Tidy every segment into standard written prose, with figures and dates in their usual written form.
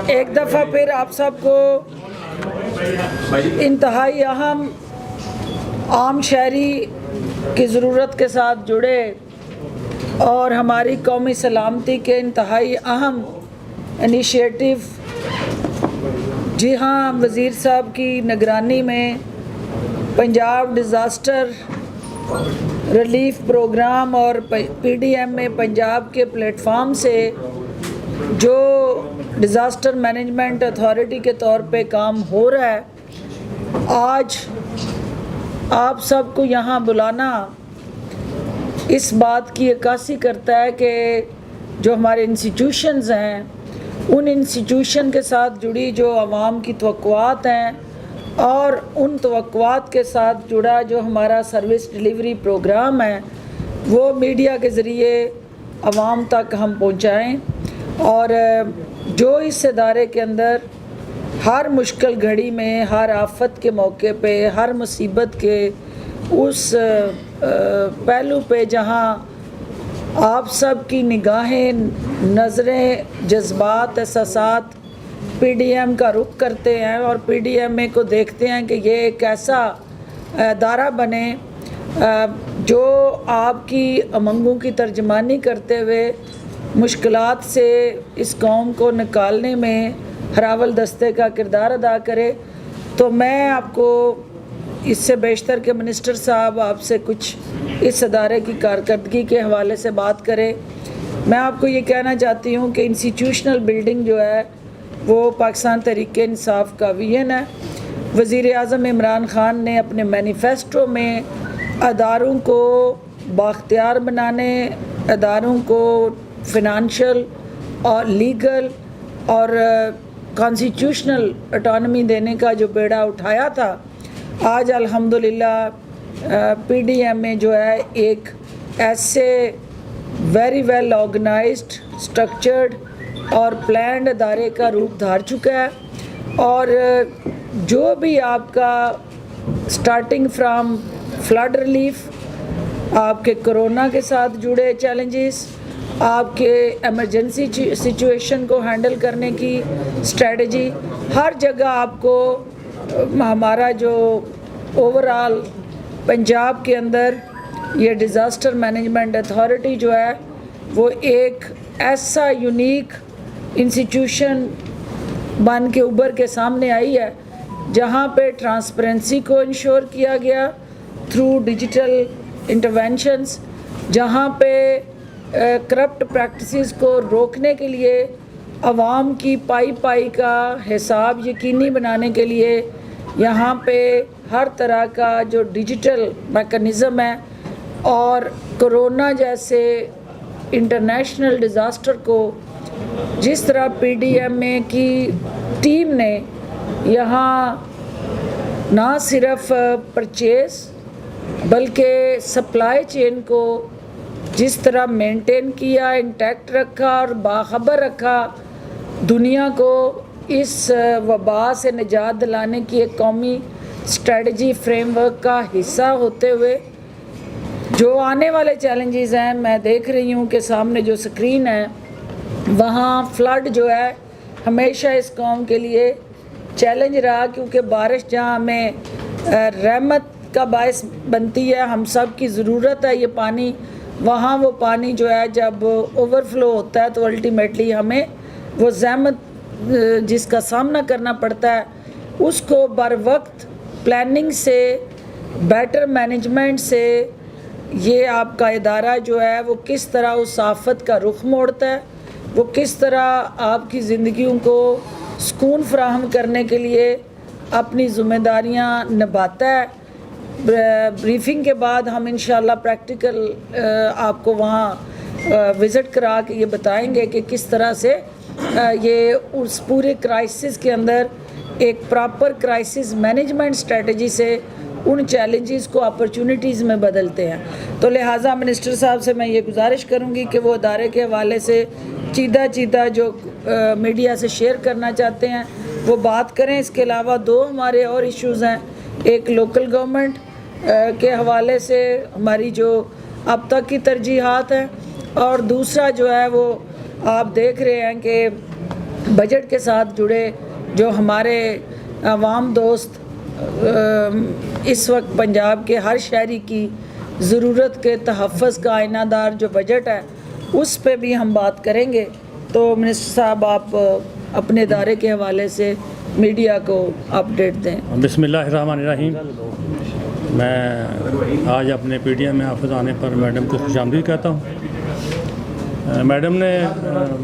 ایک دفعہ پھر آپ سب کو انتہائی اہم عام شہری کی ضرورت کے ساتھ جڑے اور ہماری قومی سلامتی کے انتہائی اہم انیشیٹو، جی ہاں، وزیر صاحب کی نگرانی میں پنجاب ڈیزاسٹر ریلیف پروگرام اور پی ڈی ایم میں پنجاب کے پلیٹ فارم سے جو ڈیزاسٹر مینجمنٹ اتھارٹی کے طور پہ کام ہو رہا ہے، آج آپ سب کو یہاں بلانا اس بات کی عکاسی کرتا ہے کہ جو ہمارے انسٹیٹیوشنز ہیں، ان انسٹیٹیوشن کے ساتھ جڑی جو عوام کی توقعات ہیں اور ان توقعات کے ساتھ جڑا جو ہمارا سروس ڈیلیوری پروگرام ہے، وہ میڈیا کے ذریعے عوام تک ہم پہنچائیں اور جو اس ادارے کے اندر ہر مشکل گھڑی میں، ہر آفت کے موقع پہ، ہر مصیبت کے اس پہلو پہ جہاں آپ سب کی نگاہیں، نظریں، جذبات، احساسات پی ڈی ایم کا رخ کرتے ہیں اور پی ڈی ایم اے کو دیکھتے ہیں کہ یہ ایک ایسا ادارہ بنے جو آپ کی امنگوں کی ترجمانی کرتے ہوئے مشکلات سے اس قوم کو نکالنے میں ہراول دستے کا کردار ادا کرے، تو میں آپ کو اس سے بیشتر کہ منسٹر صاحب آپ سے کچھ اس ادارے کی کارکردگی کے حوالے سے بات کرے۔ میں آپ کو یہ کہنا چاہتی ہوں کہ انسٹیٹیوشنل بلڈنگ جو ہے وہ پاکستان تحریک انصاف کا ویژن ہے۔ وزیر اعظم عمران خان نے اپنے مینیفیسٹو میں اداروں کو بااختیار بنانے، اداروں کو فنانشل اور لیگل اور کانسٹیٹیوشنل اٹانومی دینے کا جو بیڑا اٹھایا تھا، آج الحمدللہ پی ڈی ایم میں جو ہے ایک ایسے ویری ویل آرگنائزڈ، اسٹرکچرڈ اور پلانڈ ادارے کا روپ دھار چکا ہے، اور جو بھی آپ کا سٹارٹنگ فرام فلڈ ریلیف، آپ کے کرونا کے ساتھ جڑے چیلنجز، آپ کے ایمرجنسی سچویشن کو ہینڈل کرنے کی اسٹریٹجی، ہر جگہ آپ کو ہمارا جو اوورآل پنجاب کے اندر یہ ڈیزاسٹر مینجمنٹ اتھارٹی جو ہے وہ ایک ایسا یونیک انسٹیٹیوشن بن کے ابھر کے سامنے آئی ہے جہاں پہ ٹرانسپیرنسی کو انشور کیا گیا تھرو ڈیجیٹل انٹرونشنز، جہاں پہ کرپٹ پریکٹسز کو روکنے کے لیے عوام کی پائی کا حساب یقینی بنانے کے لیے یہاں پہ ہر طرح کا جو ڈیجیٹل میکانزم ہے، اور کرونا جیسے انٹرنیشنل ڈیزاسٹر کو جس طرح پی ڈی ایم اے کی ٹیم نے یہاں نہ صرف پرچیز بلکہ سپلائی چین کو جس طرح مینٹین کیا، انٹیکٹ رکھا اور باخبر رکھا، دنیا کو اس وبا سے نجات دلانے کی ایک قومی اسٹریٹجی فریم ورک کا حصہ ہوتے ہوئے جو آنے والے چیلنجز ہیں، میں دیکھ رہی ہوں کہ سامنے جو سکرین ہے وہاں فلڈ جو ہے ہمیشہ اس قوم کے لیے چیلنج رہا، کیونکہ بارش جہاں ہمیں رحمت کا باعث بنتی ہے، ہم سب کی ضرورت ہے یہ پانی، وہاں وہ پانی جو ہے جب اوور فلو ہوتا ہے تو الٹیمیٹلی ہمیں وہ زحمت جس کا سامنا کرنا پڑتا ہے اس کو بر وقت پلاننگ سے، بیٹر مینجمنٹ سے یہ آپ کا ادارہ جو ہے وہ کس طرح اس آفت کا رخ موڑتا ہے، وہ کس طرح آپ کی زندگیوں کو سکون فراہم کرنے کے لیے اپنی ذمہ داریاں نبھاتا ہے۔ بریفنگ کے بعد ہم انشاءاللہ پریکٹیکل آپ کو وہاں وزٹ کرا کے یہ بتائیں گے کہ کس طرح سے یہ اس پورے کرائسس کے اندر ایک پراپر کرائسس مینجمنٹ اسٹریٹجی سے ان چیلنجز کو اپرچونٹیز میں بدلتے ہیں۔ تو لہٰذا منسٹر صاحب سے میں یہ گزارش کروں گی کہ وہ ادارے کے حوالے سے چیدہ جو میڈیا سے شیئر کرنا چاہتے ہیں وہ بات کریں۔ اس کے علاوہ دو ہمارے اور ایشوز ہیں، ایک لوکل گورنمنٹ کے حوالے سے ہماری جو اب تک کی ترجیحات ہیں، اور دوسرا جو ہے وہ آپ دیکھ رہے ہیں کہ بجٹ کے ساتھ جڑے جو ہمارے عوام دوست اس وقت پنجاب کے ہر شہری کی ضرورت کے تحفظ کا آئینہ دار جو بجٹ ہے اس پہ بھی ہم بات کریں گے. تو منسٹر صاحب آپ اپنے ادارے کے حوالے سے میڈیا کو اپڈیٹ دیں. بسم اللہ الرحمن الرحیم. میں آج اپنے پی ڈی ایم میں حافظ آنے پر میڈم کو خوش آمدید کہتا ہوں. میڈم نے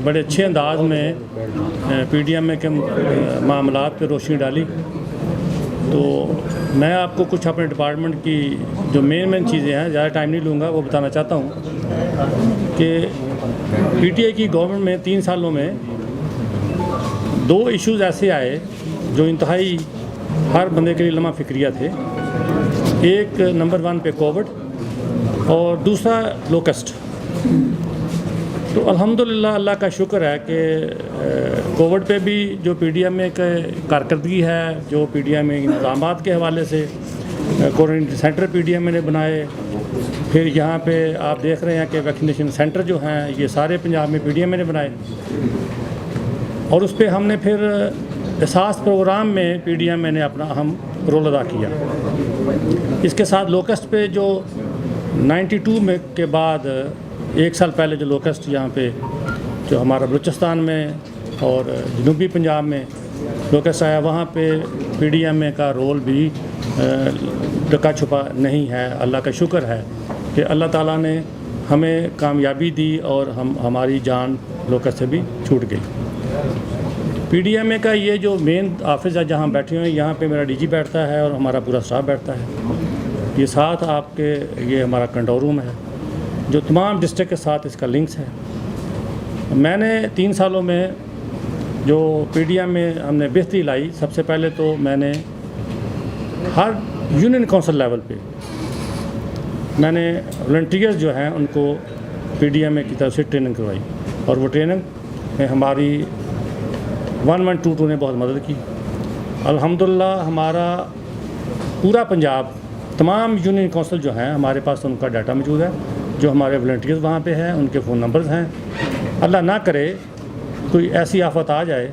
بڑے اچھے انداز میں پی ڈی ایم کے معاملات پہ روشنی ڈالی. تو میں آپ کو کچھ اپنے ڈپارٹمنٹ کی جو مین چیزیں ہیں، زیادہ ٹائم نہیں لوں گا، وہ بتانا چاہتا ہوں کہ پی ٹی آئی کی گورنمنٹ میں 3 سالوں میں 2 ایشوز ایسے آئے جو انتہائی ہر بندے کے لیے لمحہ فکریہ تھے. ایک نمبر 1 پہ کووڈ اور دوسرا لوکسٹ. تو الحمدللہ اللہ کا شکر ہے کہ کووڈ پہ بھی جو پی ڈی ایم میں ایک کارکردگی ہے، جو پی ڈی ایم میں انتظامات کے حوالے سے quarantine centre P D M نے بنائے. پھر یہاں پہ آپ دیکھ رہے ہیں کہ ویکسینیشن سینٹر جو ہیں یہ سارے پنجاب میں پی ڈی ایم نے بنائے. اور اس پہ ہم نے پھر احساس پروگرام میں پی ڈی ایم نے اپنا اہم رول ادا کیا. اس کے ساتھ لوکسٹ پہ جو 92 میں کے بعد 1 سال پہلے جو لوکسٹ یہاں پہ جو ہمارا بلوچستان میں اور جنوبی پنجاب میں لوکسٹ آیا، وہاں پہ پی ڈی ایم کا رول بھی ڈکا چھپا نہیں ہے. اللہ کا شکر ہے کہ اللہ تعالیٰ نے ہمیں کامیابی دی اور ہماری جان لوکسٹ سے بھی چھوٹ گئی. پی ڈی ایم کا یہ جو مین آفس ہے جہاں بیٹھے ہوئے ہیں، یہاں پہ میرا ڈی جی بیٹھتا ہے اور ہمارا پورا اسٹاف بیٹھتا ہے. یہ ساتھ آپ کے یہ ہمارا کنٹرول روم ہے جو تمام ڈسٹرکٹ کے ساتھ اس کا لنکس ہے. میں نے 3 سالوں میں جو پی ڈی ایم میں ہم نے بہتری لائی، سب سے پہلے تو میں نے ہر یونین کونسل لیول پہ میں نے والنٹیئرز جو ہیں ان کو پی ڈی ایم کی طرف سے ٹریننگ کروائی. اور وہ ٹریننگ میں ہماری 1122 نے بہت مدد کی. الحمدللہ ہمارا پورا پنجاب، تمام یونین کونسل جو ہیں ہمارے پاس ان کا ڈاٹا موجود ہے، جو ہمارے والنٹیئرز وہاں پہ ہیں ان کے فون نمبرز ہیں. اللہ نہ کرے کوئی ایسی آفت آ جائے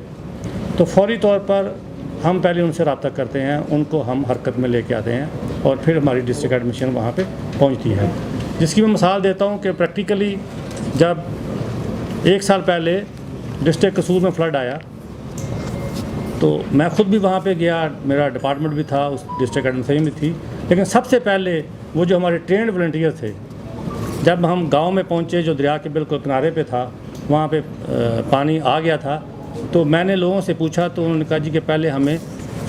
تو فوری طور پر ہم پہلے ان سے رابطہ کرتے ہیں، ان کو ہم حرکت میں لے کے آتے ہیں اور پھر ہماری ڈسٹرکٹ ایڈمیشن وہاں پہ پہنچتی ہے. جس کی میں مثال دیتا ہوں کہ پریکٹیکلی جب 1 سال پہلے ڈسٹرکٹ قصور میں فلڈ آیا تو میں خود بھی وہاں پہ گیا، میرا ڈپارٹمنٹ بھی تھا، اس ڈسٹرکٹ ایڈمنسٹریشن بھی تھی. لیکن سب سے پہلے وہ جو ہمارے ٹرینڈ والنٹیئر تھے، جب ہم گاؤں میں پہنچے جو دریا کے بالکل کنارے پہ تھا، وہاں پہ پانی آ گیا تھا، تو میں نے لوگوں سے پوچھا تو انہوں نے کہا جی کہ پہلے ہمیں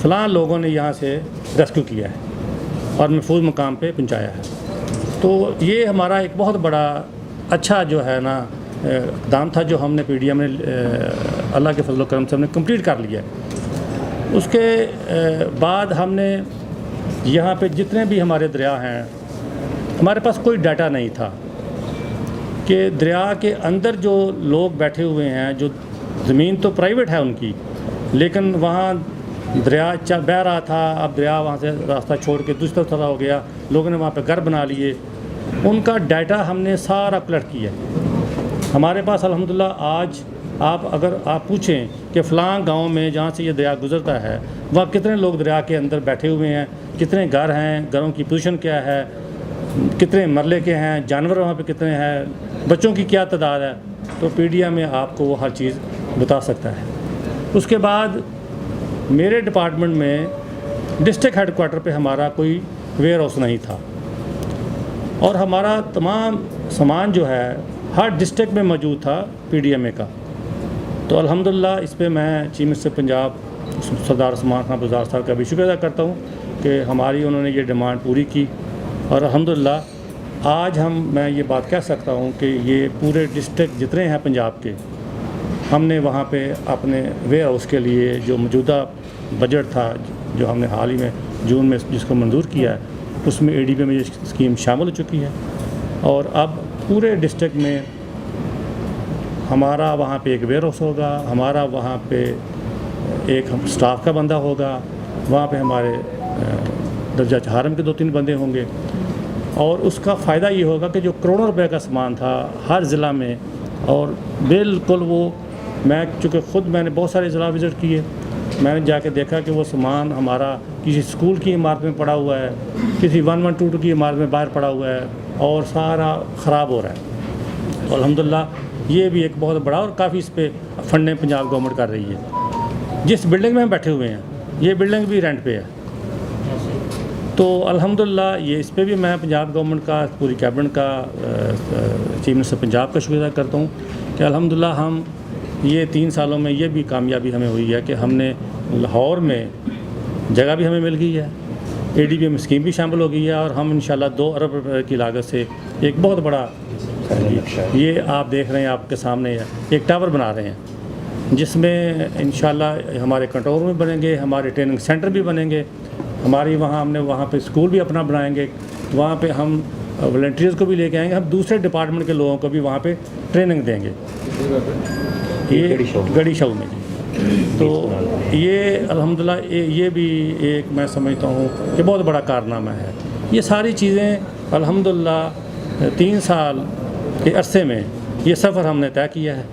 فلاں لوگوں نے یہاں سے ریسکیو کیا ہے اور محفوظ مقام پہ پہنچایا ہے. تو یہ ہمارا ایک بہت بڑا اچھا جو ہے نا اقدام تھا جو ہم نے پی ڈی ایم نے اللہ کے فضل و کرم سے ہم نے کمپلیٹ کر لیا ہے. اس کے بعد ہم نے یہاں پہ جتنے بھی ہمارے دریا ہیں، ہمارے پاس کوئی ڈیٹا نہیں تھا کہ دریا کے اندر جو لوگ بیٹھے ہوئے ہیں، جو زمین تو پرائیویٹ ہے ان کی، لیکن وہاں دریا بہہ رہا تھا. اب دریا وہاں سے راستہ چھوڑ کے دوسری طرف ہو گیا، لوگوں نے وہاں پہ گھر بنا لیے. ان کا ڈیٹا ہم نے سارا کلیکٹ کیا. ہمارے پاس الحمدللہ آج اگر آپ پوچھیں کہ فلاں گاؤں میں جہاں سے یہ دریا گزرتا ہے وہاں کتنے لوگ دریا کے اندر بیٹھے ہوئے ہیں، کتنے گھر ہیں، گھروں کی پوزیشن کیا ہے، کتنے مرلے کے ہیں، جانور وہاں پہ کتنے ہیں، بچوں کی کیا تعداد ہے، تو پی ڈی ایم میں آپ کو وہ ہر چیز بتا سکتا ہے. اس کے بعد میرے ڈپارٹمنٹ میں ڈسٹرکٹ ہیڈ کوارٹر پہ ہمارا کوئی ویئر ہاؤس نہیں تھا اور ہمارا تمام سامان جو ہے ہر ڈسٹرکٹ میں موجود تھا پی ڈی ایم کا. تو الحمدللہ اس پہ میں چیف منسٹر پنجاب سردار عثمان خان بزدار صاحب کا بھی شکر ادا کرتا ہوں کہ ہماری انہوں نے یہ ڈیمانڈ پوری کی. اور الحمدللہ آج میں یہ بات کہہ سکتا ہوں کہ یہ پورے ڈسٹرکٹ جتنے ہیں پنجاب کے، ہم نے وہاں پہ اپنے ویئر ہاؤس کے لیے جو موجودہ بجٹ تھا جو ہم نے حال ہی میں جون میں جس کو منظور کیا ہے، اس میں اے ڈی پی میں یہ اسکیم شامل ہو چکی ہے. اور اب پورے ڈسٹرکٹ میں ہمارا وہاں پہ ایک ویئر ہاؤس ہوگا، ہمارا وہاں پہ ایک سٹاف کا بندہ ہوگا، وہاں پہ ہمارے درجہ چہارم کے 2-3 بندے ہوں گے. اور اس کا فائدہ یہ ہوگا کہ جو کروڑوں روپے کا سامان تھا ہر ضلع میں، اور بالکل وہ چونکہ خود میں نے بہت سارے اضلاع وزٹ کیے، میں نے جا کے دیکھا کہ وہ سامان ہمارا کسی اسکول کی عمارت میں پڑا ہوا ہے، کسی 1122 کی عمارت میں باہر پڑا ہوا ہے اور سارا خراب ہو رہا ہے. تو الحمدللہ یہ بھی ایک بہت بڑا اور کافی اس پہ فنڈیں پنجاب گورنمنٹ کر رہی ہے. جس بلڈنگ میں ہم بیٹھے ہوئے ہیں یہ بلڈنگ بھی رینٹ پہ ہے. تو الحمدللہ یہ اس پہ بھی میں پنجاب گورنمنٹ کا، پوری کیبنٹ کا، چیف منسٹر پنجاب کا شکریہ ادا کرتا ہوں کہ الحمدللہ ہم یہ 3 سالوں میں یہ بھی کامیابی ہمیں ہوئی ہے کہ ہم نے لاہور میں جگہ بھی ہمیں مل گئی ہے، ADBM اسکیم بھی شامل ہو گئی ہے، اور ہم انشاءاللہ 2 ارب روپے کی لاگت سے ایک بہت بڑا، یہ آپ دیکھ رہے ہیں آپ کے سامنے ہے، ایک ٹاور بنا رہے ہیں جس میں انشاءاللہ ہمارے کنٹرول روم بھی بنیں گے، ہمارے ٹریننگ سینٹر بھی بنیں گے، ہماری ہم نے وہاں پہ اسکول بھی اپنا بنائیں گے، وہاں پہ ہم والنٹیئرز کو بھی لے کے آئیں گے، ہم دوسرے ڈپارٹمنٹ کے لوگوں کو بھی وہاں پہ ٹریننگ دیں گے. یہ گڑی شو میں جی. تو یہ الحمدللہ یہ بھی ایک میں سمجھتا ہوں کہ بہت بڑا کارنامہ ہے. یہ ساری چیزیں الحمدللہ 3 سال کے عرصے میں یہ سفر ہم نے طے کیا ہے،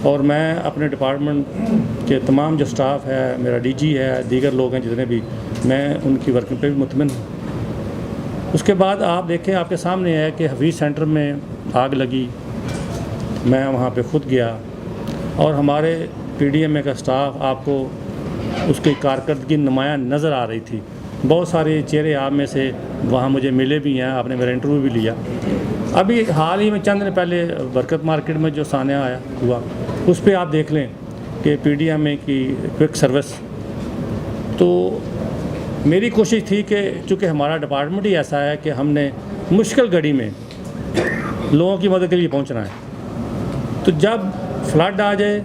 اور میں اپنے ڈپارٹمنٹ کے تمام جو سٹاف ہے، میرا DG ہے، دیگر لوگ ہیں جتنے بھی، میں ان کی ورکنگ پہ بھی مطمئن ہوں. اس کے بعد آپ دیکھیں، آپ کے سامنے ہے کہ حفیظ سینٹر میں آگ لگی، میں وہاں پہ خود گیا، اور ہمارے PDMA کا سٹاف آپ کو اس کی کارکردگی نمایاں نظر آ رہی تھی. بہت سارے چہرے آپ میں سے وہاں مجھے ملے بھی ہیں، آپ نے میرا انٹرویو بھی لیا. ابھی حال ہی میں چند دن پہلے برکت مارکیٹ میں جو سانحہ آیا ہوا، اس پہ آپ دیکھ لیں کہ PDMA کی کوئک سروس. تو میری کوشش تھی کہ چونکہ ہمارا ڈپارٹمنٹ ہی ایسا ہے کہ ہم نے مشکل گھڑی میں لوگوں کی مدد کے لیے پہنچنا ہے. تو جب فلڈ آ جائے،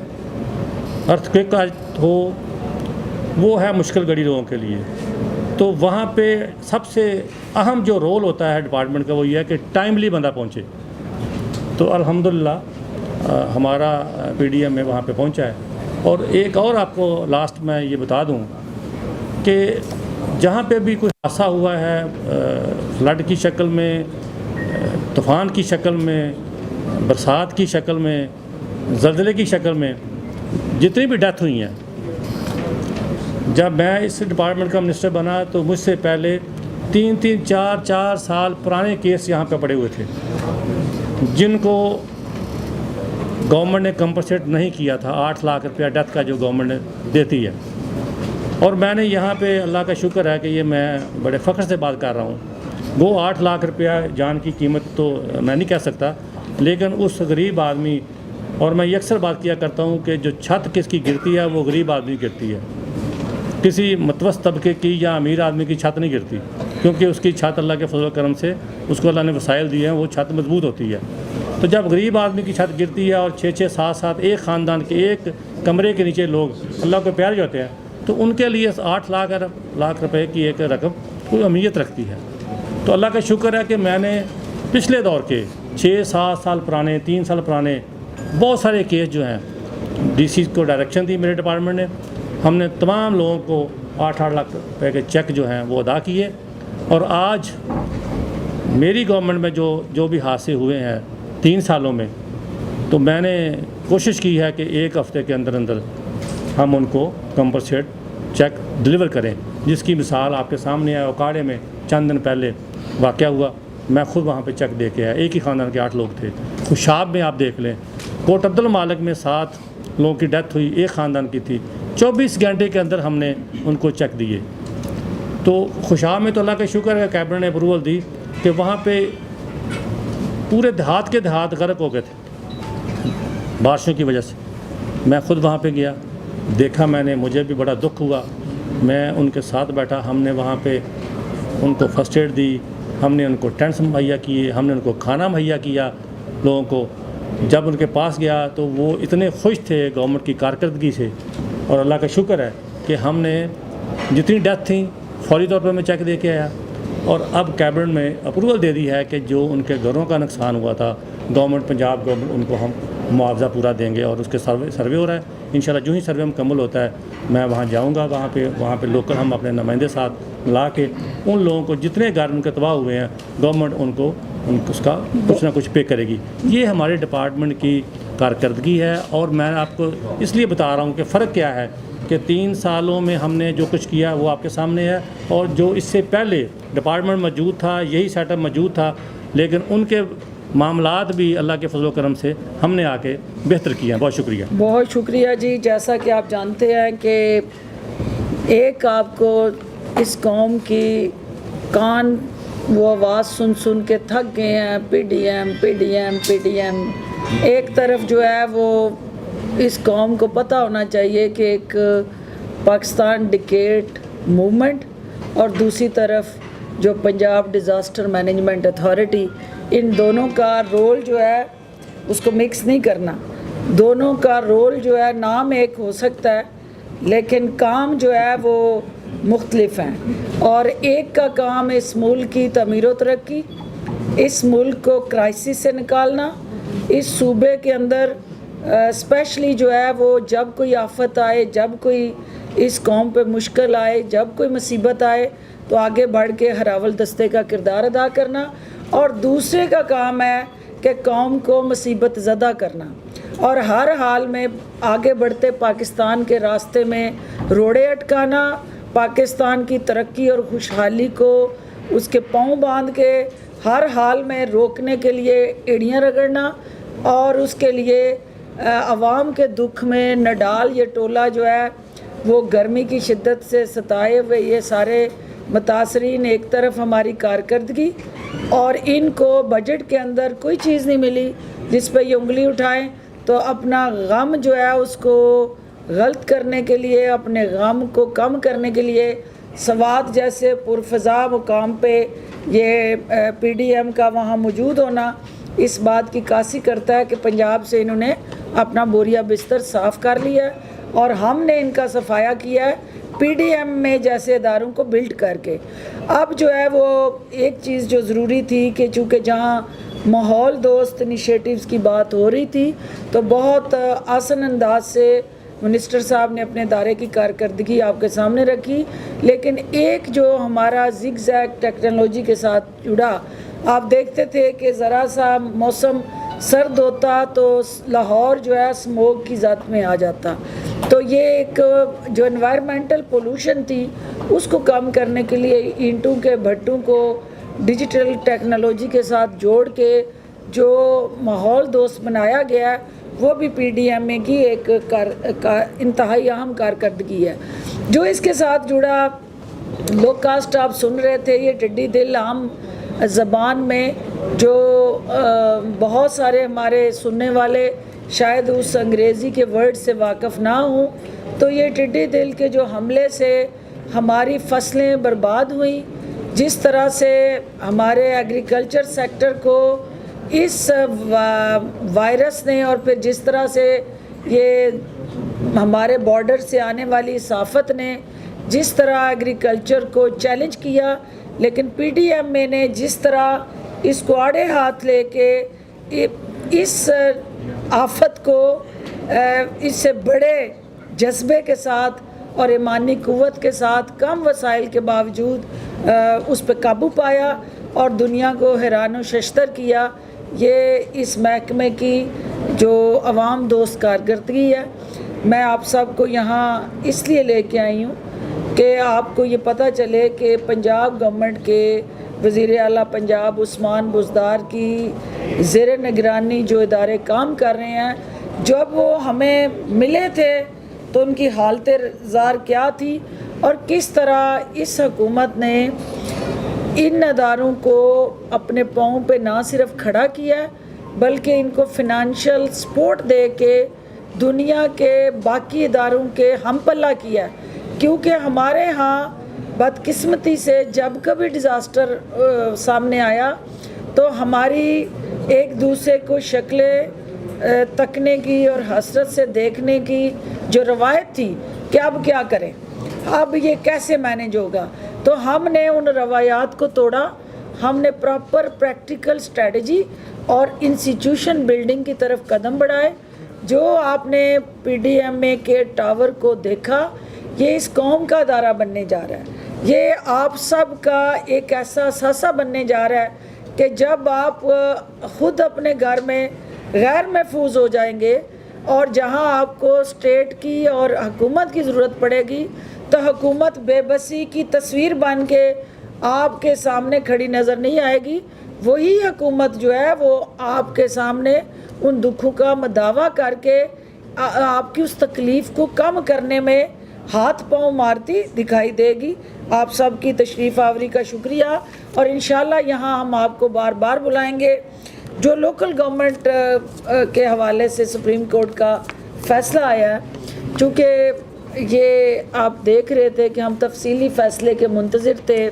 ارتھ کوئک ہو، وہ ہے مشکل گھڑی لوگوں کے لیے. تو وہاں پہ سب سے اہم جو رول ہوتا ہے ڈپارٹمنٹ کا وہ یہ ہے کہ ٹائملی بندہ پہنچے. تو الحمدللہ ہمارا PDMA وہاں پہ پہنچا ہے. اور ایک اور آپ کو لاسٹ میں یہ بتا دوں کہ جہاں پہ بھی کوئی حادثہ ہوا ہے، فلڈ کی شکل میں، طوفان کی شکل میں، برسات کی شکل میں، زلزلے کی شکل میں، جتنی بھی ڈیتھ ہوئی ہیں، جب میں اس ڈپارٹمنٹ کا منسٹر بنا تو مجھ سے پہلے 3 4 سال پرانے کیس یہاں پہ پڑے ہوئے تھے جن کو گورنمنٹ نے کمپنسیٹ نہیں کیا تھا. 8 لاکھ روپیہ ڈیتھ کا جو گورنمنٹ نے دیتی ہے. اور میں نے یہاں پہ اللہ کا شکر ہے کہ یہ میں بڑے فخر سے بات کر رہا ہوں، وہ 8 لاکھ روپیہ جان کی قیمت تو میں نہیں کہہ سکتا، لیکن اس غریب آدمی، اور میں یہ اکثر بات کیا کرتا ہوں کہ جو چھت کس کی گرتی ہے وہ غریب آدمی گرتی ہے، کسی متوسط طبقے کی یا امیر آدمی کی چھت نہیں گرتی، کیونکہ اس کی چھت اللہ کے فضل و کرم سے اس کو اللہ نے وسائل دیے ہیں، وہ چھت مضبوط ہوتی ہے. تو جب غریب آدمی کی چھت گرتی ہے اور 6 7 ایک خاندان کے ایک کمرے کے نیچے لوگ اللہ کو پیارے ہوتے ہیں، تو ان کے لیے 8 لاکھ روپے کی ایک رقم کوئی اہمیت رکھتی ہے. تو اللہ کا شکر ہے کہ میں نے پچھلے دور کے 6 7 سال پرانے، 3 سال پرانے بہت سارے کیس جو ہیں، DC کو ڈائریکشن دی میرے ڈپارٹمنٹ نے، ہم نے تمام لوگوں کو 8 لاکھ روپے کے چیک جو ہیں وہ ادا کیے. اور آج میری گورنمنٹ میں جو بھی حادثے ہوئے ہیں 3 سالوں میں، تو میں نے کوشش کی ہے کہ 1 ہفتے کے اندر ہم ان کو کمپنسیٹ چیک ڈلیور کریں، جس کی مثال آپ کے سامنے ہے. اوکاڑے میں چند دن پہلے واقعہ ہوا، میں خود وہاں پہ چیک دے کے آیا. ایک ہی خاندان کے 8 لوگ تھے. خوشاب میں آپ دیکھ لیں، کوٹ عبد المالک میں 7 لوگوں کی ڈیتھ ہوئی، ایک خاندان کی تھی. 24 گھنٹے کے اندر ہم نے ان کو چیک دیے. تو خوشاب میں تو اللہ کا شکر ہے کیبنٹ نے اپروول دی کہ وہاں پہ پورے دیہات کے دیہات غرق ہو گئے تھے بارشوں کی وجہ سے. میں خود وہاں پہ گیا، دیکھا میں نے، مجھے بھی بڑا دکھ ہوا. میں ان کے ساتھ بیٹھا، ہم نے وہاں پہ ان کو فرسٹ ایڈ دی، ہم نے ان کو ٹینٹس مہیا کیے، ہم نے ان کو کھانا مہیا کیا لوگوں کو. جب ان کے پاس گیا تو وہ اتنے خوش تھے گورنمنٹ کی کارکردگی سے. اور اللہ کا شکر ہے کہ ہم نے جتنی ڈیتھ تھیں فوری طور پر میں چیک دے کے آیا. اور اب کیبنٹ میں اپروول دے دی ہے کہ جو ان کے گھروں کا نقصان ہوا تھا، گورنمنٹ پنجاب گورنمنٹ ان کو ہم معاوضہ پورا دیں گے. اور اس کے سروے ہو رہا ہے. انشاءاللہ جو ہی سروے مکمل ہوتا ہے میں وہاں جاؤں گا. وہاں پہ لوکل ہم اپنے نمائندے ساتھ ملا کے ان لوگوں کو جتنے گھر ان کے تباہ ہوئے ہیں گورنمنٹ ان کو اس کا کچھ نہ کچھ پے کرے گی. یہ ہمارے ڈپارٹمنٹ کی کارکردگی ہے. اور میں آپ کو اس لیے بتا رہا ہوں کہ فرق کیا ہے کہ 3 سالوں میں ہم نے جو کچھ کیا وہ آپ کے سامنے ہے, اور جو اس سے پہلے ڈپارٹمنٹ موجود تھا, یہی سیٹ اپ موجود تھا, لیکن ان کے معاملات بھی اللہ کے فضل و کرم سے ہم نے آ کے بہتر کیا. بہت شکریہ. بہت شکریہ جی. جیسا کہ آپ جانتے ہیں کہ ایک آپ کو اس قوم کی کان وہ آواز سن سن کے تھک گئے ہیں, P D M P D M P D M. ایک طرف جو ہے وہ اس قوم کو پتہ ہونا چاہیے کہ ایک پاکستان ڈکیٹ موومنٹ اور دوسری طرف جو پنجاب ڈیزاسٹر مینجمنٹ اتھارٹی, ان دونوں کا رول جو ہے اس کو مکس نہیں کرنا. دونوں کا رول جو ہے نام ایک ہو سکتا ہے لیکن کام جو ہے وہ مختلف ہیں. اور ایک کا کام اس ملک کی تعمیر و ترقی, اس ملک کو کرائسس سے نکالنا, اس صوبے کے اندر اسپیشلی جو ہے وہ جب کوئی آفت آئے, جب کوئی اس قوم پہ مشکل آئے, جب کوئی مصیبت آئے تو آگے بڑھ کے ہراول دستے کا کردار ادا کرنا. اور دوسرے کا کام ہے کہ قوم کو مصیبت زدہ کرنا اور ہر حال میں آگے بڑھتے پاکستان کے راستے میں روڑے اٹکانا, پاکستان کی ترقی اور خوشحالی کو اس کے پاؤں باندھ کے ہر حال میں روکنے کے لیے ایڑیاں رگڑنا, اور اس کے لیے عوام کے دکھ میں نڈال یہ ٹولہ جو ہے وہ گرمی کی شدت سے ستائے ہوئے یہ سارے متاثرین, ایک طرف ہماری کارکردگی اور ان کو بجٹ کے اندر کوئی چیز نہیں ملی جس پہ یہ انگلی اٹھائیں, تو اپنا غم جو ہے اس کو غلط کرنے کے لیے, اپنے غم کو کم کرنے کے لیے سوات جیسے پرفضا مقام پہ یہ پی ڈی ایم کا وہاں موجود ہونا اس بات کی عکاسی کرتا ہے کہ پنجاب سے انہوں نے اپنا بوریا بستر صاف کر لیا ہے اور ہم نے ان کا صفایا کیا ہے پی ڈی ایم میں جیسے اداروں کو بلڈ کر کے. اب جو ہے وہ ایک چیز جو ضروری تھی کہ چونکہ جہاں ماحول دوست انیشیٹیوز کی بات ہو رہی تھی تو بہت آسان انداز سے منسٹر صاحب نے اپنے ادارے کی کارکردگی آپ کے سامنے رکھی, لیکن ایک جو ہمارا زگ زیگ ٹیکنالوجی کے ساتھ جڑا, آپ دیکھتے تھے کہ ذرا سا موسم سرد ہوتا تو لاہور جو ہے اسموگ کی ذات میں آ جاتا. تو یہ ایک جو انوائرمنٹل پولوشن تھی اس کو کم کرنے کے لیے اینٹوں کے بھٹوں کو ڈیجیٹل ٹیکنالوجی کے ساتھ جوڑ کے جو ماحول دوست بنایا گیا ہے وہ بھی پی ڈی ایم اے کی ایک انتہائی اہم کارکردگی ہے. جو اس کے ساتھ جڑا لو کاسٹ آپ سن رہے تھے, یہ ٹڈی دل عام زبان میں جو بہت سارے ہمارے سننے والے شاید اس انگریزی کے ورڈ سے واقف نہ ہوں, تو یہ ٹڈی دل کے جو حملے سے ہماری فصلیں برباد ہوئیں, جس طرح سے ہمارے ایگریکلچر سیکٹر کو اس وائرس نے اور پھر جس طرح سے یہ ہمارے بارڈر سے آنے والی اس آفت نے جس طرح ایگریکلچر کو چیلنج کیا, لیکن پی ڈی ایم میں نے جس طرح اس کو آڑے ہاتھ لے کے اس آفت کو اس سے بڑے جذبے کے ساتھ اور ایمانی قوت کے ساتھ کم وسائل کے باوجود اس پہ قابو پایا اور دنیا کو حیران و ششدر کیا. یہ اس محکمے کی جو عوام دوست کارکردگی ہے. میں آپ سب کو یہاں اس لیے لے کے آئی ہوں کہ آپ کو یہ پتہ چلے کہ پنجاب گورنمنٹ کے وزیر اعلیٰ پنجاب عثمان بزدار کی زیر نگرانی جو ادارے کام کر رہے ہیں, جب وہ ہمیں ملے تھے تو ان کی حالت زار کیا تھی اور کس طرح اس حکومت نے ان اداروں کو اپنے پاؤں پہ نہ صرف کھڑا کیا ہے بلکہ ان کو فنانشل سپورٹ دے کے دنیا کے باقی اداروں کے ہم پلہ کیا ہے. کیونکہ ہمارے ہاں بدقسمتی سے جب کبھی ڈیزاسٹر سامنے آیا تو ہماری ایک دوسرے کو شکلیں تکنے کی اور حسرت سے دیکھنے کی جو روایت تھی کہ اب کیا کریں, اب یہ کیسے مینیج ہوگا, تو ہم نے ان روایات کو توڑا. ہم نے پراپر پریکٹیکل اسٹریٹجی اور انسٹیٹیوشن بلڈنگ کی طرف قدم بڑھائے. جو آپ نے پی ڈی ایم اے کے ٹاور کو دیکھا, یہ اس قوم کا ادارہ بننے جا رہا ہے. یہ آپ سب کا ایک ایسا اثاثہ بننے جا رہا ہے کہ جب آپ خود اپنے گھر میں غیر محفوظ ہو جائیں گے، اور جہاں آپ کو اسٹیٹ کی اور حکومت کی ضرورت پڑے گی تو حکومت بے بسی کی تصویر بن کے آپ کے سامنے کھڑی نظر نہیں آئے گی، وہی حکومت جو ہے وہ آپ کے سامنے ان دکھوں کا مداوع کر کے آپ کی اس تکلیف کو کم کرنے میں ہاتھ پاؤں مارتی دکھائی دے گی۔ آپ سب کی تشریف آوری کا شکریہ، اور انشاءاللہ یہاں ہم آپ کو بار بار بلائیں گے۔ جو لوکل گورنمنٹ کے حوالے سے سپریم کورٹ کا فیصلہ آیا ہے، چونکہ یہ آپ دیکھ رہے تھے کہ ہم تفصیلی فیصلے کے منتظر تھے،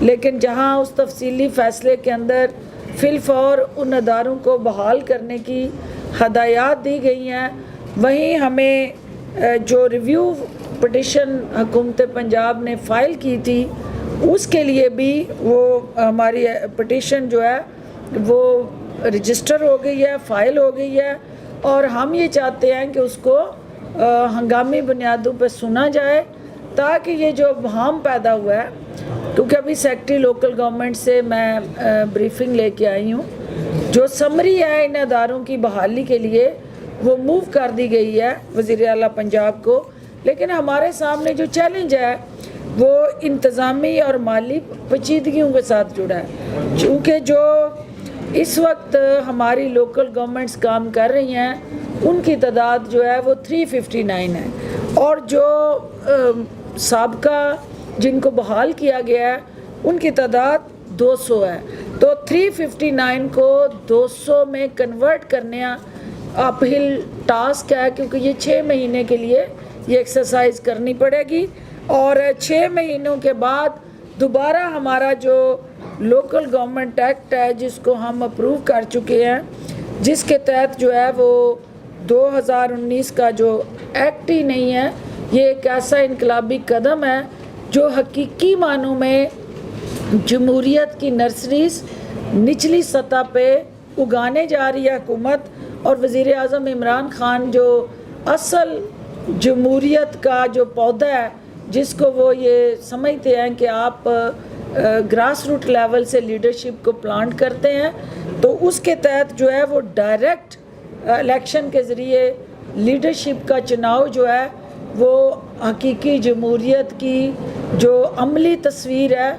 لیکن جہاں اس تفصیلی فیصلے کے اندر فی الفور ان اداروں کو بحال کرنے کی ہدایات دی گئی ہیں، وہیں ہمیں جو ریویو پٹیشن حکومت پنجاب نے فائل کی تھی اس کے لیے بھی وہ ہماری پٹیشن جو ہے وہ رجسٹر ہو گئی ہے، فائل ہو گئی ہے، اور ہم یہ چاہتے ہیں کہ اس کو ہنگامی بنیادوں پہ سنا جائے تاکہ یہ جو ابہام پیدا ہوا ہے، کیونکہ ابھی سیکٹری لوکل گورنمنٹ سے میں بریفنگ لے کے آئی ہوں، جو سمری ہے ان اداروں کی بحالی کے لیے وہ موو کر دی گئی ہے وزیر اعلیٰ پنجاب کو، لیکن ہمارے سامنے جو چیلنج ہے وہ انتظامی اور مالی پیچیدگیوں کے ساتھ جڑا ہے، چونکہ جو اس وقت ہماری لوکل گورنمنٹس کام کر رہی ہیں ان کی تعداد جو ہے وہ 359 ہے، اور جو سابقہ جن کو بحال کیا گیا ہے ان کی تعداد 200 ہے، تو 359 کو 200 میں کنورٹ کرنے اپ ہل ٹاسک ہے، کیونکہ یہ 6 مہینے کے لیے یہ ایکسرسائز کرنی پڑے گی، اور 6 مہینوں کے بعد دوبارہ ہمارا جو لوکل گورنمنٹ ایکٹ ہے جس کو ہم اپروو کر چکے ہیں، جس کے تحت جو ہے وہ 2019 کا جو ایکٹ ہی نہیں ہے، یہ ایک ایسا انقلابی قدم ہے جو حقیقی معنوں میں جمہوریت کی نرسریز نچلی سطح پہ اگانے جا رہی ہے حکومت، اور وزیر اعظم عمران خان جو اصل جمہوریت کا جو پودا ہے جس کو وہ یہ سمجھتے ہیں کہ آپ گراس روٹ لیول سے لیڈرشپ کو پلانٹ کرتے ہیں، تو اس کے تحت جو ہے وہ ڈائریکٹ الیکشن کے ذریعے لیڈرشپ کا چناؤ جو ہے وہ حقیقی جمہوریت کی جو عملی تصویر ہے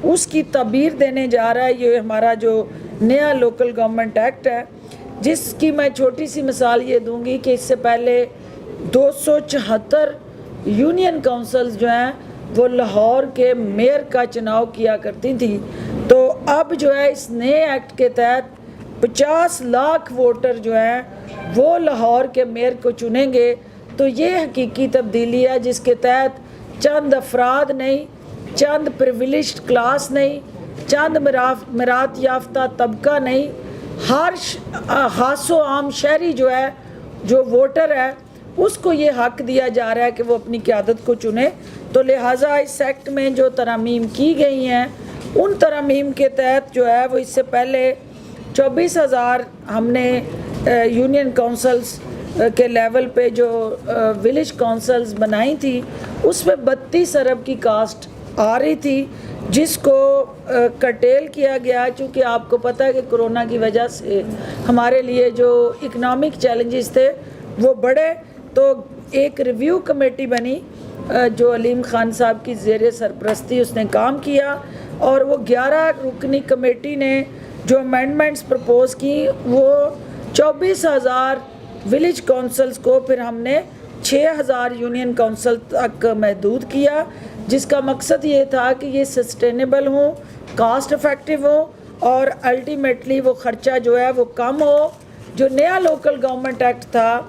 اس کی تعبیر دینے جا رہا ہے۔ یہ ہمارا جو نیا لوکل گورنمنٹ ایکٹ ہے، جس کی میں چھوٹی سی مثال یہ دوں گی کہ اس سے پہلے 274 یونین کونسلز جو ہیں وہ لاہور کے میئر کا چناؤ کیا کرتی تھی، تو اب جو ہے اس نئے ایکٹ کے تحت 50 لاکھ ووٹر جو ہیں وہ لاہور کے میئر کو چنیں گے، تو یہ حقیقی تبدیلی ہے جس کے تحت چند افراد نہیں، چند پریویلیجڈ کلاس نہیں، چند میراث یافتہ طبقہ نہیں، ہر خاص و عام شہری جو ہے جو ووٹر ہے اس کو یہ حق دیا جا رہا ہے کہ وہ اپنی قیادت کو چنے۔ تو لہٰذا اس ایکٹ میں جو ترامیم کی گئی ہیں ان ترامیم کے تحت جو ہے وہ اس سے پہلے 24,000 ہم نے یونین کونسلز کے لیول پہ جو ولیج کونسلز بنائی تھی اس میں 32 ارب کی کاسٹ آ رہی تھی، جس کو کرٹیل کیا گیا چونکہ آپ کو پتہ ہے کہ کرونا کی وجہ سے ہمارے لیے جو اکنامک چیلنجز تھے وہ بڑھے، تو ایک ریویو کمیٹی بنی جو علیم خان صاحب کی زیر سرپرستی اس نے کام کیا، اور وہ 11 رکنی کمیٹی نے جو امینڈمنٹس پرپوز کی وہ 24,000 ولیج کونسلز کو پھر ہم نے 6,000 یونین کونسل تک محدود کیا، جس کا مقصد یہ تھا کہ یہ سسٹینیبل ہوں، کاسٹ افیکٹو ہوں، اور الٹیمیٹلی وہ خرچہ جو ہے وہ کم ہو۔ جو نیا لوکل گورنمنٹ ایکٹ تھا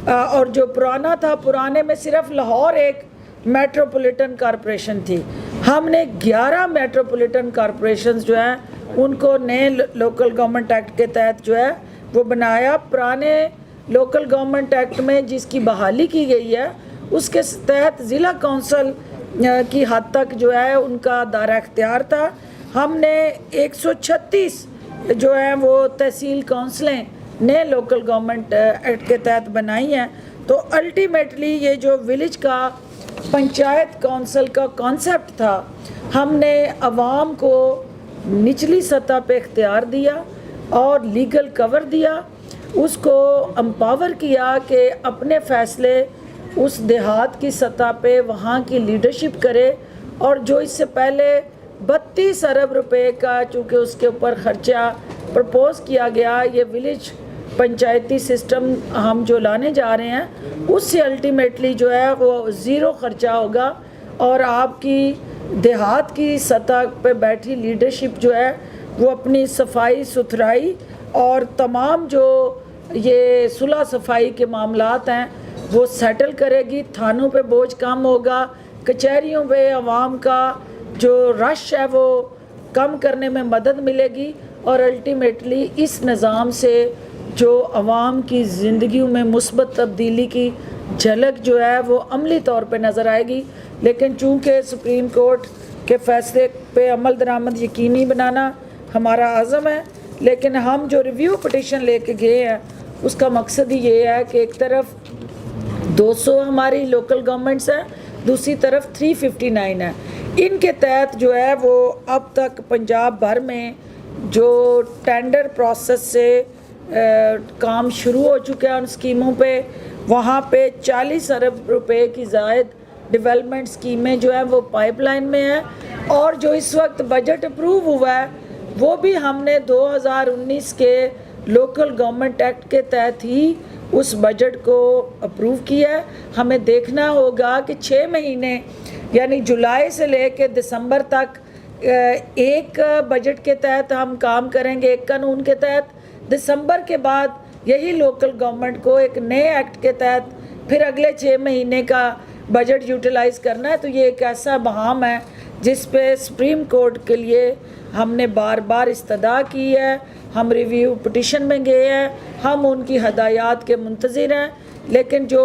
اور جو پرانا تھا، پرانے میں صرف لاہور ایک میٹروپولیٹن کارپوریشن تھی، ہم نے 11 میٹروپولیٹن کارپوریشنز جو ہیں ان کو نئے لوکل گورنمنٹ ایکٹ کے تحت جو ہے وہ بنایا۔ پرانے لوکل گورنمنٹ ایکٹ میں جس کی بحالی کی گئی ہے اس کے تحت ضلع کونسل کی حد تک جو ہے ان کا دائرہ اختیار تھا، ہم نے 136 جو ہیں وہ تحصیل کونسلیں نئے لوکل گورنمنٹ ایکٹ کے تحت بنائی ہیں۔ تو الٹیمیٹلی یہ جو ولیج کا پنچایت کونسل کا کانسیپٹ تھا، ہم نے عوام کو نچلی سطح پہ اختیار دیا اور لیگل کور دیا، اس کو امپاور کیا کہ اپنے فیصلے اس دیہات کی سطح پہ وہاں کی لیڈرشپ کرے، اور جو اس سے پہلے 32 ارب روپے کا چونکہ اس کے اوپر خرچہ پرپوز کیا گیا، یہ ولیج پنچایتی سسٹم ہم جو لانے جا رہے ہیں اس سے الٹیمیٹلی جو ہے وہ زیرو خرچہ ہوگا، اور آپ کی دیہات کی سطح پہ بیٹھی لیڈرشپ جو ہے وہ اپنی صفائی ستھرائی اور تمام جو یہ صلح صفائی کے معاملات ہیں وہ سیٹل کرے گی، تھانوں پہ بوجھ کم ہوگا، کچہریوں پہ عوام کا جو رش ہے وہ کم کرنے میں مدد ملے گی، اور الٹیمیٹلی اس نظام سے جو عوام کی زندگیوں میں مثبت تبدیلی کی جھلک جو ہے وہ عملی طور پہ نظر آئے گی۔ لیکن چونکہ سپریم کورٹ کے فیصلے پہ عمل درآمد یقینی بنانا ہمارا عزم ہے، لیکن ہم جو ریویو پٹیشن لے کے گئے ہیں اس کا مقصد ہی یہ ہے کہ ایک طرف 200 ہماری لوکل گورنمنٹس ہیں، دوسری طرف 359 ہے، ان کے تحت جو ہے وہ اب تک پنجاب بھر میں جو ٹینڈر پروسیس سے کام شروع ہو چکا ہے ان اسکیموں پہ، وہاں پہ 40 ارب روپے کی زائد ڈیولپمنٹ اسکیمیں جو ہیں وہ پائپ لائن میں ہیں، اور جو اس وقت بجٹ اپروو ہوا ہے وہ بھی ہم نے 2019 کے لوکل گورنمنٹ ایکٹ کے تحت ہی اس بجٹ کو اپروو کیا ہے۔ ہمیں دیکھنا ہوگا کہ 6 مہینے یعنی جولائی سے لے کے دسمبر تک ایک بجٹ کے تحت ہم کام کریں گے، ایک قانون کے تحت، دسمبر کے بعد یہی لوکل گورنمنٹ کو ایک نئے ایکٹ کے تحت پھر اگلے 6 مہینے کا بجٹ یوٹیلائز کرنا ہے۔ تو یہ ایک ایسا بہام ہے جس پہ سپریم کورٹ کے لیے ہم نے بار بار استدعا کی ہے، ہم ریویو پٹیشن میں گئے ہیں، ہم ان کی ہدایات کے منتظر ہیں، لیکن جو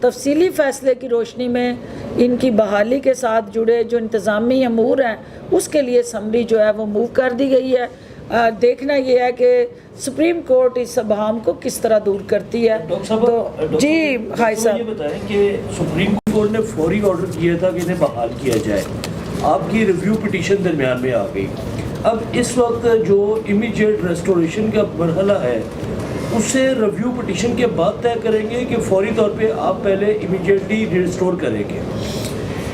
تفصیلی فیصلے کی روشنی میں ان کی بحالی کے ساتھ جڑے جو انتظامی امور ہیں اس کے لیے سمری جو ہے وہ موو کر دی گئی ہے۔ دیکھنا یہ ہے کہ سپریم کورٹ اس ابہام کو کس طرح دور کرتی ہے۔ جی بھائی صاحب، یہ بتائیں کہ سپریم کورٹ نے فوری آرڈر کیا تھا کہ انہیں بحال کیا جائے، آپ کی ریویو پٹیشن درمیان میں آ گئی، اب اس وقت جو امیجیٹ ریسٹوریشن کا مرحلہ ہے اسے ریویو پٹیشن کے بعد طے کریں گے کہ فوری طور پہ آپ پہلے امیجیٹلی ریسٹور کریں گے؟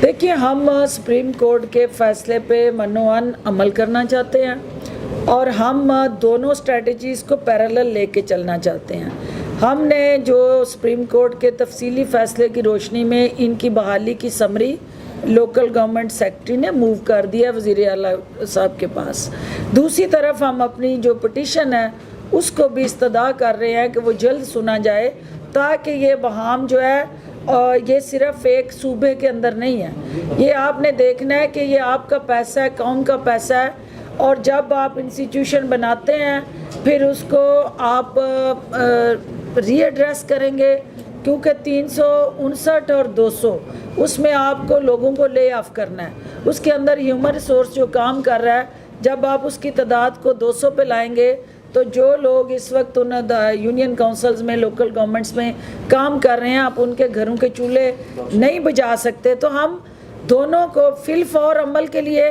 دیکھیے، ہم سپریم کورٹ کے فیصلے پہ منوعن عمل کرنا چاہتے ہیں، اور ہم دونوں اسٹریٹجیز کو پیرالل لے کے چلنا چاہتے ہیں۔ ہم نے جو سپریم کورٹ کے تفصیلی فیصلے کی روشنی میں ان کی بحالی کی سمری لوکل گورنمنٹ سیکرٹری نے موو کر دیا وزیر اعلیٰ صاحب کے پاس، دوسری طرف ہم اپنی جو پٹیشن ہے اس کو بھی استدعا کر رہے ہیں کہ وہ جلد سنا جائے، تاکہ یہ بہام جو ہے یہ صرف ایک صوبے کے اندر نہیں ہے، یہ آپ نے دیکھنا ہے کہ یہ آپ کا پیسہ ہے، قوم کا پیسہ ہے، اور جب آپ انسٹیٹیوشن بناتے ہیں پھر اس کو آپ ری ایڈریس کریں گے، کیونکہ 359 اور 200 اس میں آپ کو لوگوں کو لے آف کرنا ہے، اس کے اندر ہیومن ریسورس جو کام کر رہا ہے، جب آپ اس کی تعداد کو 200 پہ لائیں گے تو جو لوگ اس وقت ان یونین کونسلز میں لوکل گورنمنٹس میں کام کر رہے ہیں آپ ان کے گھروں کے چولہے نہیں بجھا سکتے۔ تو ہم دونوں کو فی الفور عمل کے لیے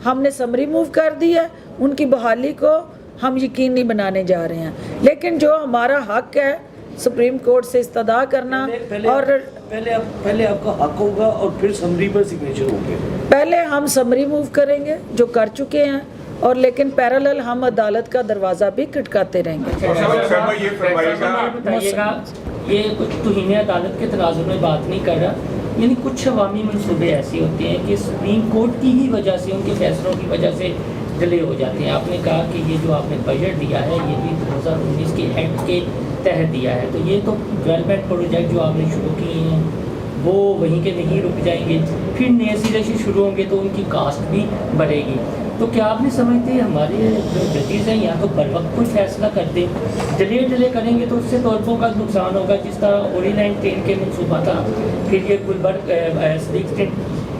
ہم نے سمری موو کر دی ہے، ان کی بحالی کو ہم یقینی بنانے جا رہے ہیں، لیکن جو ہمارا حق ہے سپریم کورٹ سے استدعا کرنا، اور پہلے آپ کا حق ہوگا اور پھر سمری پر سگنیچر ہوں گے؟ پہلے ہم سمری موو کریں گے جو کر چکے ہیں، اور لیکن پیرالل ہم عدالت کا دروازہ بھی کھٹکاتے رہیں گے۔ بتائیے گا، یہ کچھ توہین عدالت کے تناظر میں بات نہیں کر رہا، یعنی کچھ عوامی منصوبے ایسے ہوتے ہیں کہ سپریم کورٹ کی ہی وجہ سے، ان کے فیصلوں کی وجہ سے ڈیلے ہو جاتے ہیں۔ آپ نے کہا کہ یہ جو آپ نے بجٹ دیا ہے یہ بھی 2019 کے ایکٹ کے تحت دیا ہے، تو یہ تو ڈیولپمنٹ پروجیکٹ جو آپ نے شروع کیے ہیں وہ وہیں کے نہیں رک جائیں گے، پھر نئے سرے سے شروع ہوں گے تو ان کی کاسٹ بھی بڑھے گی۔ تو کیا آپ نے سمجھتے ہیں ہمارے جو ججز ہیں یا تو بر وقت کوئی فیصلہ کر دیں، ڈیلے کریں گے تو اس سے طلبوں کا نقصان ہوگا، جس طرح اوری لائن ٹرین کے منصوبہ تھا، پھر یہ گلبرگ صدیق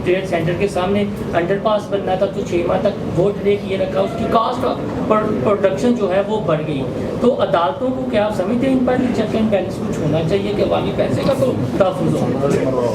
ٹریڈ سینٹر کے سامنے انڈر پاس بننا تھا تو 6 ماہ تک وہ ڈیلے کیے رکھا، اس کی کاسٹ پروڈکشن جو ہے وہ بڑھ گئی۔ تو عدالتوں کو کیا آپ سمجھتے ہیں ان پر چیک اینڈ بیلنس کچھ ہونا چاہیے کہ عوامی پیسے کا تو تحفظ ہو؟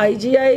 IGI